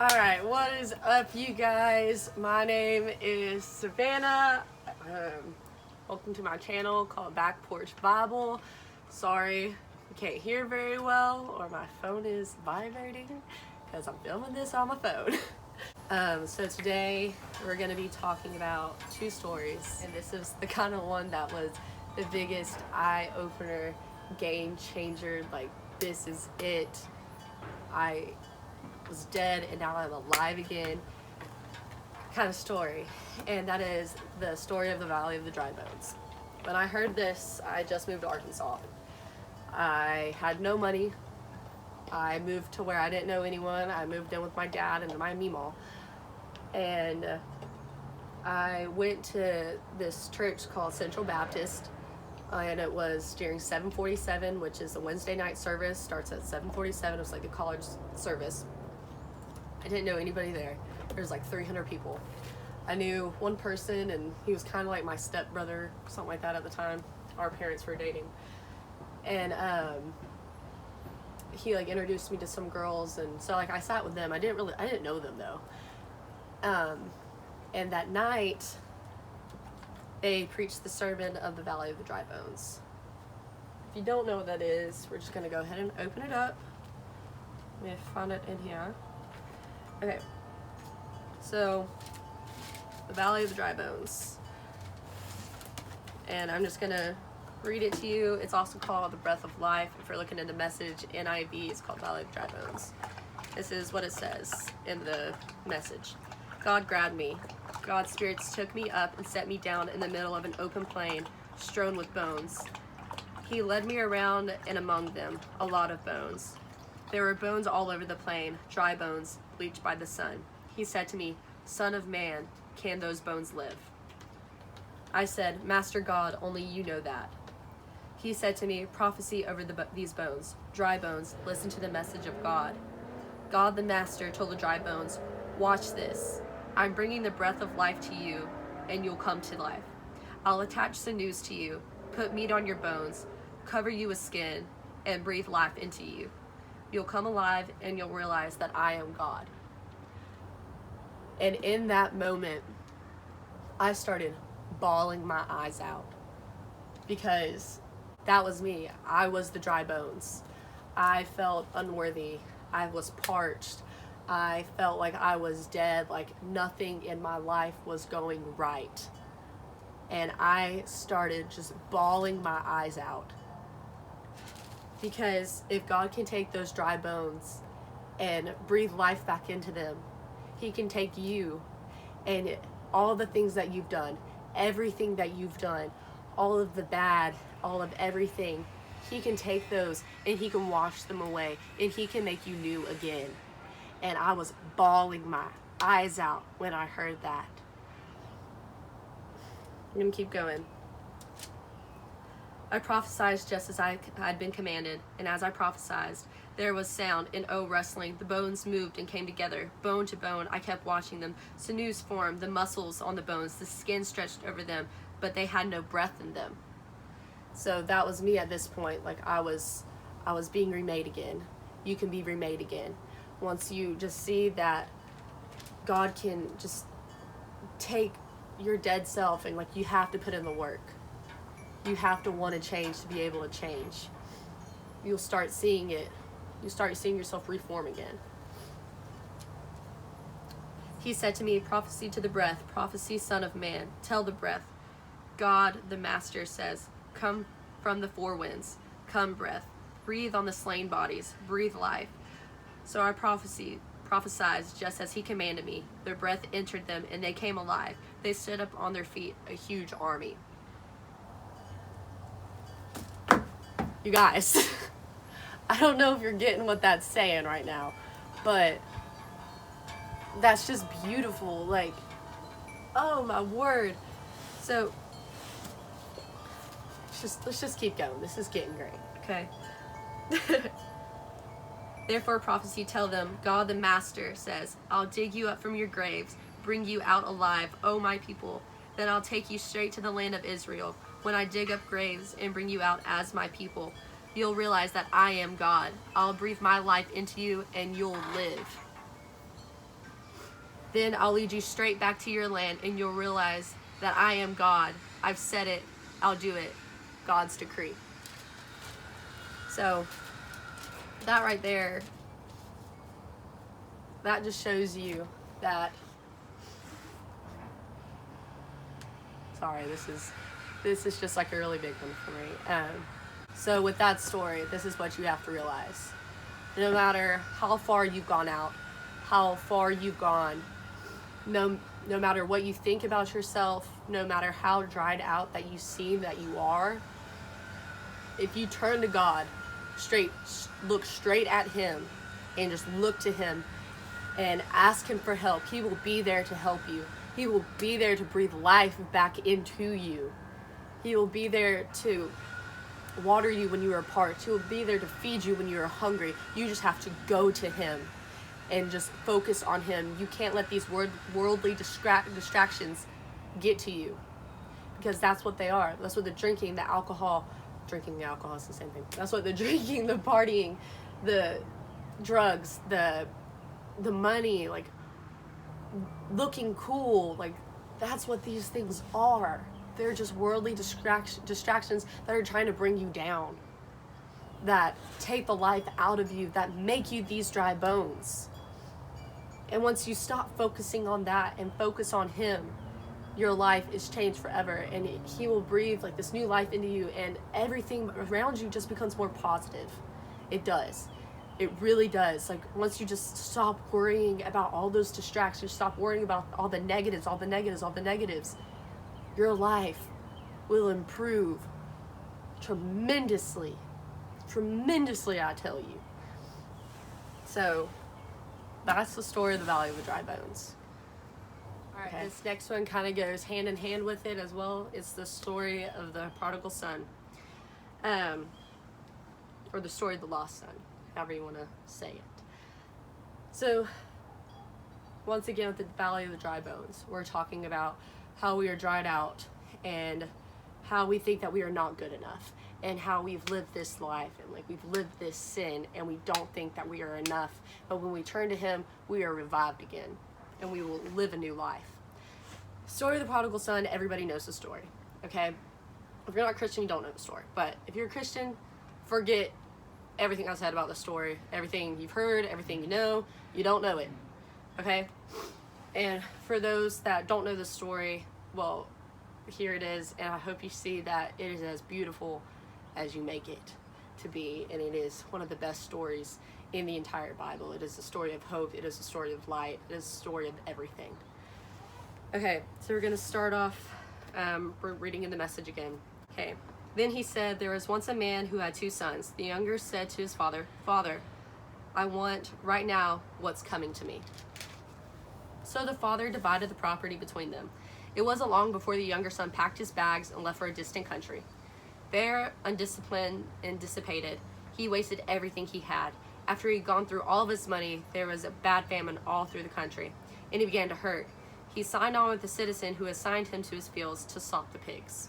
Alright, what is up, you guys? My name is Savannah. Welcome to my channel called Porch Bible. Sorry you can't hear very well or my phone is vibrating because I'm filming this on my phone. So today we're going to be talking about two stories, and this is the kind of one that was the biggest eye-opener, game changer, like this is it. I was dead and now I'm alive again kind of story, and that is the story of the Valley of the Dry Bones. When I heard this, I just moved to Arkansas. I had no money. I moved to where I didn't know anyone. I moved in with my dad and my meemaw, and I went to this church called Central Baptist, and it was during 7:47, which is a Wednesday night service. Starts at 7:47. It was like a college service. I didn't know anybody there. There was like 300 people. I knew one person, and he was kind of like my stepbrother, something like that at the time. Our parents were dating, and he like introduced me to some girls, and so like I sat with them. I didn't know them though. And that night, they preached the sermon of the Valley of the Dry Bones. If you don't know what that is, we're just gonna go ahead and open it up. Let me find it in here. Okay, so the Valley of the Dry Bones, and I'm just gonna read it to you. It's also called the Breath of Life. If you're looking in the Message NIV, it's called Valley of the Dry Bones. This is what it says in the Message. God grabbed me. God's spirits took me up and set me down in the middle of an open plain strewn with bones. He led me around and among them, a lot of bones. There were bones all over the plain, dry bones, bleached by the sun. He said to me, "Son of man, can those bones live?" I said, "Master God, only you know that." He said to me, "Prophecy over these bones. Dry bones, listen to the message of God." God the Master told the dry bones, "Watch this. I'm bringing the breath of life to you, and you'll come to life. I'll attach sinews to you, put meat on your bones, cover you with skin, and breathe life into you. You'll come alive, and you'll realize that I am God." And in that moment, I started bawling my eyes out, because that was me. I was the dry bones. I felt unworthy. I was parched. I felt like I was dead, like nothing in my life was going right. And I started just bawling my eyes out. Because if God can take those dry bones and breathe life back into them, He can take you and all the things that you've done, everything that you've done, all of the bad, all of everything. He can take those and He can wash them away, and He can make you new again. And I was bawling my eyes out when I heard that. I'm going to keep going. I prophesied just as I had been commanded, and as I prophesied, there was sound and rustling. The bones moved and came together, bone to bone. I kept watching them. Sinews formed, the muscles on the bones, the skin stretched over them, but they had no breath in them. So that was me at this point. Like I was being remade again. You can be remade again. Once you just see that God can just take your dead self, and like you have to put in the work. You have to want to change to be able to change. You'll start seeing it. You start seeing yourself reform again. He said to me, "Prophecy to the breath, prophecy, son of man, tell the breath. God the Master says, come from the four winds, come breath, breathe on the slain bodies, breathe life." So I prophesied just as He commanded me. Their breath entered them, and they came alive. They stood up on their feet, a huge army. You guys, I don't know if you're getting what that's saying right now, but that's just beautiful. Like, oh my word. So let's just keep going. This is getting great, okay? Therefore prophecy, tell them, God the Master says, "I'll dig you up from your graves, bring you out alive, O my people. Then I'll take you straight to the land of Israel. When I dig up graves and bring you out as my people, you'll realize that I am God. I'll breathe my life into you and you'll live." Then I'll lead you straight back to your land, and you'll realize that I am God. I've said it. I'll do it. God's decree. So that right there, that just shows you that, sorry, this is just like a really big one for me. So with that story, this is what you have to realize. No matter how far you've gone out, how far you've gone, no matter what you think about yourself, no matter how dried out that you seem that you are, if you turn to God, look straight at him and just look to him and ask him for help, he will be there to help you. He will be there to breathe life back into you. He will be there to water you when you are parched. He will be there to feed you when you are hungry. You just have to go to him and just focus on him. You can't let these worldly distractions get to you, because that's what they are. That's what the drinking the alcohol is the same thing. That's what the drinking, the partying, the drugs, the money, like looking cool, like that's what these things are. They're just worldly distractions that are trying to bring you down, that take the life out of you, that make you these dry bones. And once you stop focusing on that and focus on him, your life is changed forever, and he will breathe like this new life into you, and everything around you just becomes more positive. It does. It really does. Like once you just stop worrying about all those distractions, stop worrying about all the negatives, your life will improve tremendously, I tell you. So that's the story of the Valley of the Dry Bones. All right, this next one kind of goes hand in hand with it as well. It's the story of the Prodigal Son, or the story of the lost son, however you want to say it. So once again, with the Valley of the Dry Bones, we're talking about how we are dried out and how we think that we are not good enough, and how we've lived this life and like we've lived this sin and we don't think that we are enough. But when we turn to him, we are revived again and we will live a new life. Story of the Prodigal Son, everybody knows the story, okay? If you're not Christian, you don't know the story. But if you're a Christian, forget everything I said about the story. Everything you've heard, everything you don't know it, okay? And for those that don't know the story, well, here it is, and I hope you see that it is as beautiful as you make it to be, and it is one of the best stories in the entire Bible. It is a story of hope. It is a story of light. It is a story of everything. Okay, so we're going to start off reading in the Message again. Okay. Then he said, there was once a man who had 2 sons. The younger said to his father, Father, I want right now what's coming to me. So the father divided the property between them. It wasn't long before the younger son packed his bags and left for a distant country. There, undisciplined and dissipated, he wasted everything he had. After he'd gone through all of his money, there was a bad famine all through the country, and he began to hurt. He signed on with the citizen who assigned him to his fields to stalk the pigs.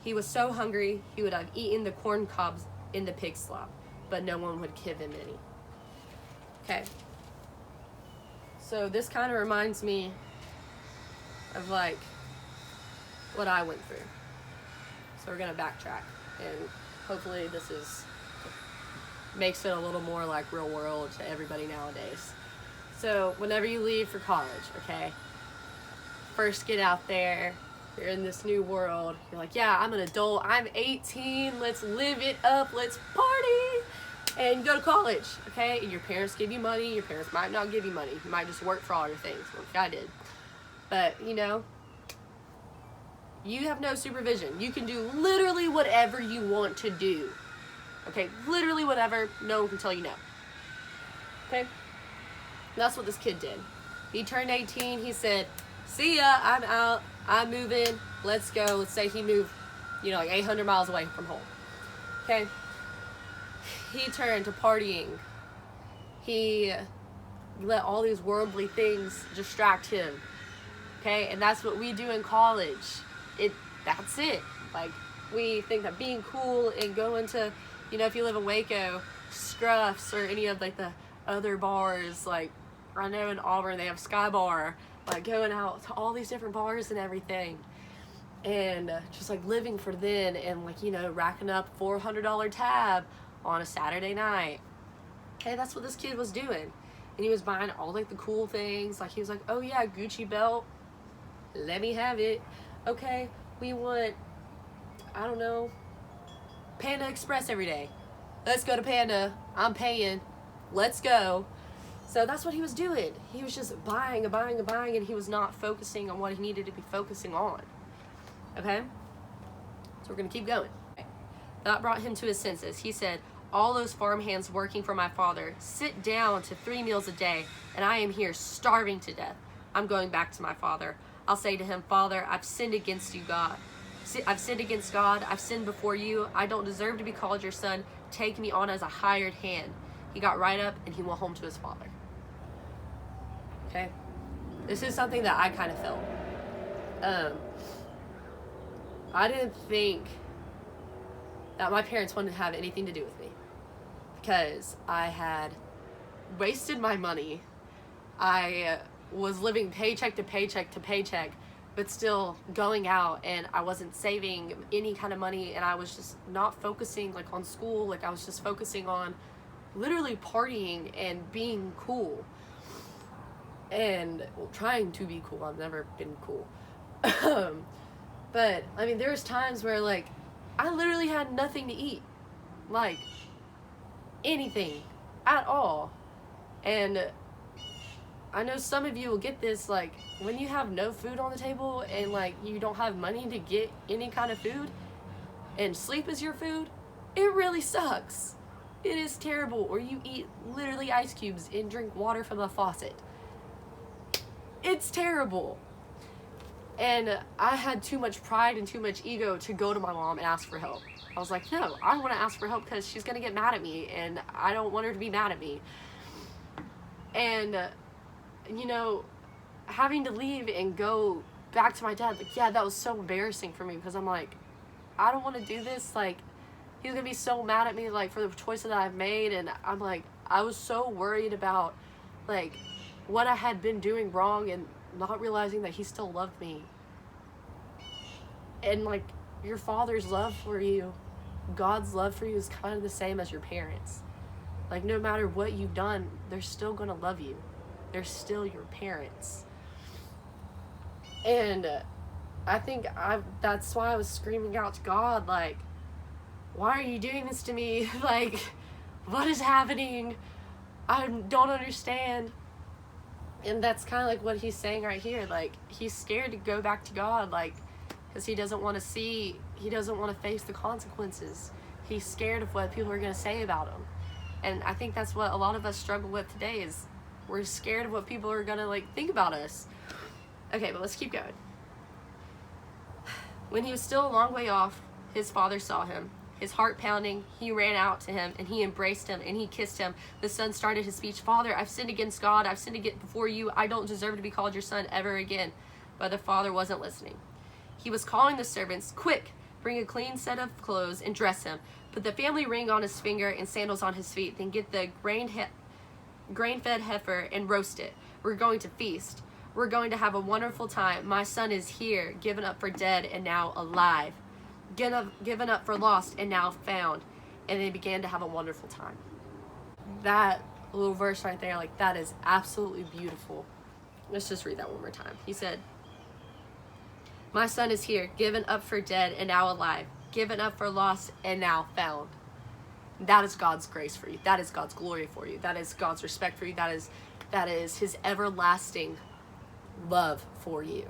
He was so hungry he would have eaten the corn cobs in the pig slop, but no one would give him any. Okay. So this kind of reminds me of like what I went through. So we're gonna backtrack, and hopefully this makes it a little more like real world to everybody nowadays. So whenever you leave for college, okay, first get out there, you're in this new world, you're like, yeah, I'm an adult, I'm 18, let's live it up, let's party, and you go to college, okay, and your parents give you money, your parents might not give you money, you might just work for all your things, like I did, but, you know, you have no supervision, you can do literally whatever you want to do, okay, literally whatever, no one can tell you no, okay. That's what this kid did. He turned 18. He said, see ya, I'm out. I'm moving. Let's go. Let's say he moved, like 800 miles away from home. Okay. He turned to partying. He let all these worldly things distract him. Okay. And that's what we do in college. That's it. Like, we think that being cool and going to, if you live in Waco, Scruffs or any of like the other bars, like I know in Auburn they have Sky Bar, like going out to all these different bars and everything. And just like living for then, and like, you know, racking up $400 tab on a Saturday night. Okay, that's what this kid was doing. And he was buying all like the cool things. Like he was like, oh yeah, Gucci belt, let me have it. Okay, we want, I don't know, Panda Express every day. Let's go to Panda. I'm paying. Let's go. So that's what he was doing. He was just buying and buying and buying, and he was not focusing on what he needed to be focusing on. Okay? So we're going to keep going. That brought him to his senses. He said, all those farm hands working for my father sit down to 3 meals a day, and I am here starving to death. I'm going back to my father. I'll say to him, Father, I've sinned against you, God. I've sinned against God. I've sinned before you. I don't deserve to be called your son. Take me on as a hired hand. He got right up and he went home to his father. Okay? This is something that I kind of felt. I didn't think that my parents wanted to have anything to do with me, because I had wasted my money. I was living paycheck to paycheck to paycheck, but still going out, and I wasn't saving any kind of money, and I was just not focusing like on school. Like I was just focusing on literally partying and being cool, and trying to be cool. I've never been cool. But I mean, there was times where like I literally had nothing to eat, like anything at all. And I know some of you will get this, like when you have no food on the table and like you don't have money to get any kind of food and sleep is your food, it really sucks. It is terrible. Or you eat literally ice cubes and drink water from the faucet. It's terrible. And I had too much pride and too much ego to go to my mom and ask for help. I was like, no, I want to ask for help because she's going to get mad at me, and I don't want her to be mad at me. And, you know, having to leave and go back to my dad, like, yeah, that was so embarrassing for me, because I'm like, I don't want to do this. Like, he's going to be so mad at me, like, for the choices that I've made. And I'm like, I was so worried about, like, what I had been doing wrong, and not realizing that he still loved me. And like, your father's love for you, God's love for you, is kind of the same as your parents. Like, no matter what you've done, they're still gonna love you. They're still your parents. And I think that's why I was screaming out to God, like, why are you doing this to me? Like, what is happening? I don't understand. And that's kind of like what he's saying right here. Like, he's scared to go back to God, like, because he doesn't want to face the consequences. He's scared of what people are going to say about him. And I think that's what a lot of us struggle with today, is we're scared of what people are going to, like, think about us. Okay, but let's keep going. When he was still a long way off, his father saw him. His heart pounding, he ran out to him, and he embraced him, and he kissed him. The son started his speech, Father, I've sinned against God. I've sinned before you. I don't deserve to be called your son ever again. But the father wasn't listening. He was calling the servants, quick, bring a clean set of clothes and dress him. Put the family ring on his finger and sandals on his feet. Then get the grain-fed heifer and roast it. We're going to feast. We're going to have a wonderful time. My son is here, given up for dead and now alive. Given up for lost and now found. And they began to have a wonderful time. That little verse right there, like, that is absolutely beautiful. Let's just read that one more time. He said, my son is here, given up for dead and now alive, given up for lost and now found. That is God's grace for you. That is God's glory for you. That is God's respect for you. That is his everlasting love for you.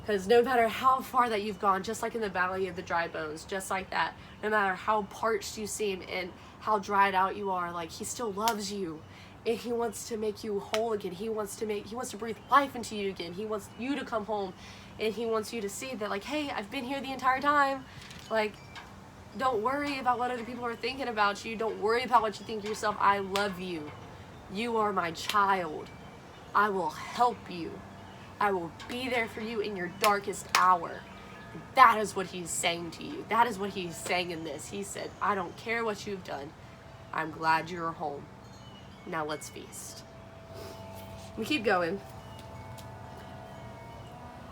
Because no matter how far that you've gone, just like in the valley of the dry bones, just like that, no matter how parched you seem and how dried out you are, like, he still loves you. And he wants to make you whole again. He wants to breathe life into you again. He wants you to come home, and he wants you to see that, like, hey, I've been here the entire time. Like, don't worry about what other people are thinking about you. Don't worry about what you think of yourself. I love you. You are my child. I will help you. I will be there for you in your darkest hour. And that is what he's saying to you. That is what he's saying in this. He said, I don't care what you've done. I'm glad you're home. Now let's feast. We keep going.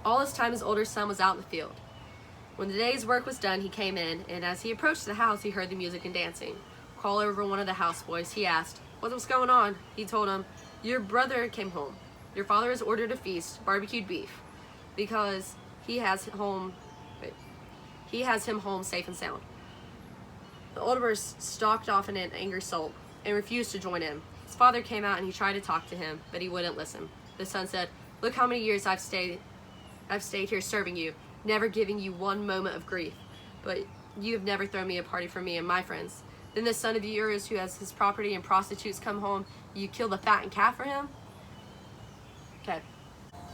All this time his older son was out in the field. When the day's work was done, he came in, and as he approached the house, he heard the music and dancing. Call over one of the houseboys, he asked, "What was going on?" He told him, "Your brother came home. Your father has ordered a feast, barbecued beef, because he has him home safe and sound." The older brother stalked off in an angry sulk and refused to join in. His father came out and he tried to talk to him, but he wouldn't listen. The son said, "Look how many years I've stayed here serving you, never giving you one moment of grief. But you have never thrown me a party for me and my friends. Then the son of yours who has his property and prostitutes come home, you kill the fattened calf for him?" Okay.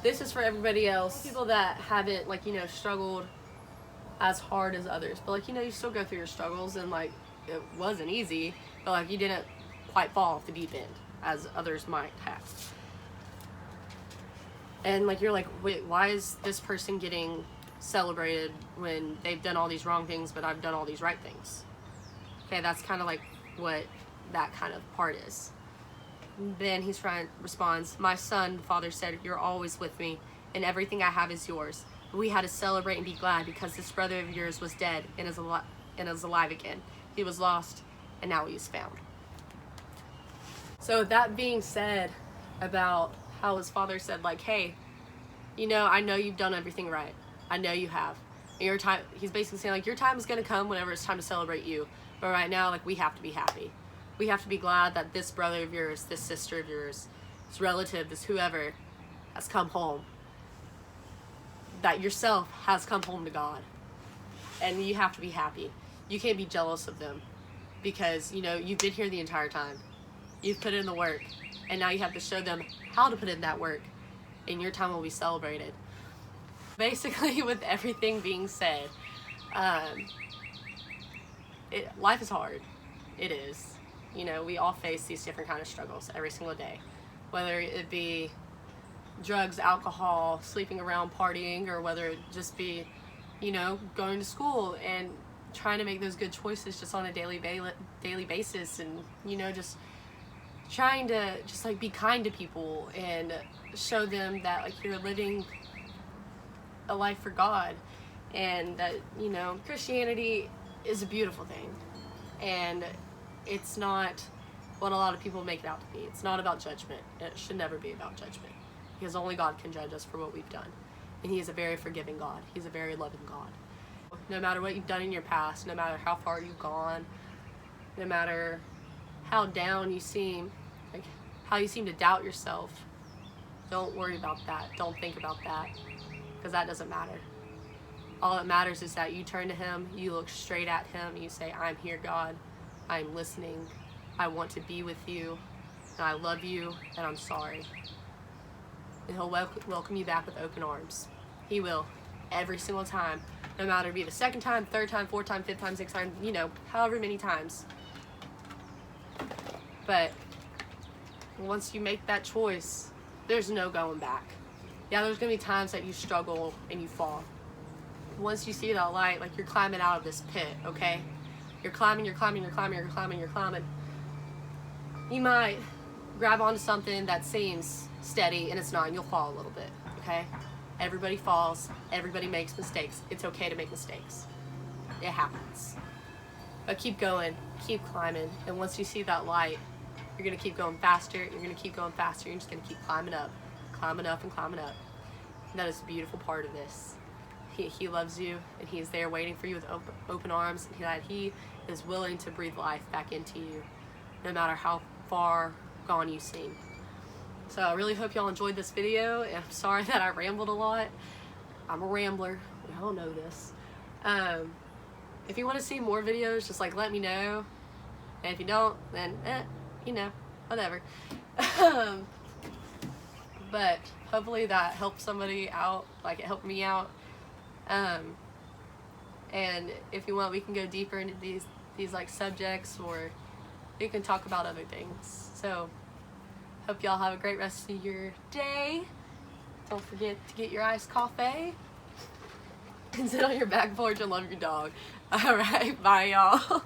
This is for everybody else. People that haven't, like, struggled as hard as others. But, like, you still go through your struggles, and, like, it wasn't easy. But, like, you didn't quite fall off the deep end as others might have. And, like, you're like, wait, why is this person getting celebrated when they've done all these wrong things, but I've done all these right things? Okay, that's kind of like what that kind of part is. Then his friend responds, "My son," the father said, "you're always with me, and everything I have is yours. But we had to celebrate and be glad because this brother of yours was dead and is alive again. He was lost, and now he is found." So that being said, about how his father said, like, "Hey, I know you've done everything right. I know you have. And your time," he's basically saying, like, your time is going to come whenever it's time to celebrate you. But right now, like, we have to be happy. We have to be glad that this brother of yours, this sister of yours, this relative, this whoever has come home. That yourself has come home to God. And you have to be happy. You can't be jealous of them. Because, you've been here the entire time. You've put in the work. And now you have to show them how to put in that work. And your time will be celebrated. Basically, with everything being said, life is hard. It is. We all face these different kind of struggles every single day. Whether it be drugs, alcohol, sleeping around, partying, or whether it just be, going to school and trying to make those good choices just on a daily basis, and, just trying to like be kind to people and show them that, like, you're living a life for God, and that, Christianity is a beautiful thing, and it's not what a lot of people make it out to be. It's not about judgment. It should never be about judgment, because only God can judge us for what we've done, and he is a very forgiving God. He's a very loving God. No matter what you've done in your past, no matter how far you've gone, no matter how down you seem, like how you seem to doubt yourself, don't worry about that. Don't think about that, because that doesn't matter. All that matters is that you turn to him, you look straight at him, and you say, "I'm here, God. I'm listening. I want to be with you, and I love you, and I'm sorry." And he'll welcome you back with open arms. He will, every single time, no matter be the second time, third time, fourth time, fifth time, sixth time, however many times. But once you make that choice, there's no going back. Yeah, there's gonna be times that you struggle and you fall. Once you see that light, like, you're climbing out of this pit, okay? You're climbing. You might grab onto something that seems steady, and it's not, and you'll fall a little bit, okay? Everybody falls. Everybody makes mistakes. It's okay to make mistakes. It happens. But keep going. Keep climbing. And once you see that light, you're going to keep going faster. You're going to keep going faster. You're just going to keep climbing up and climbing up. And that is the beautiful part of this. He loves you, and he's there waiting for you with open arms, and that he is willing to breathe life back into you, no matter how far gone you seem. So I really hope y'all enjoyed this video, and I'm sorry that I rambled a lot. I'm a rambler. We all know this. If you want to see more videos, just, like, let me know. And if you don't, then, whatever. But hopefully that helped somebody out, like it helped me out. And if you want, we can go deeper into these like subjects, or we can talk about other things. So hope y'all have a great rest of your day. Don't forget to get your iced coffee and sit on your back porch and love your dog. All right, bye y'all.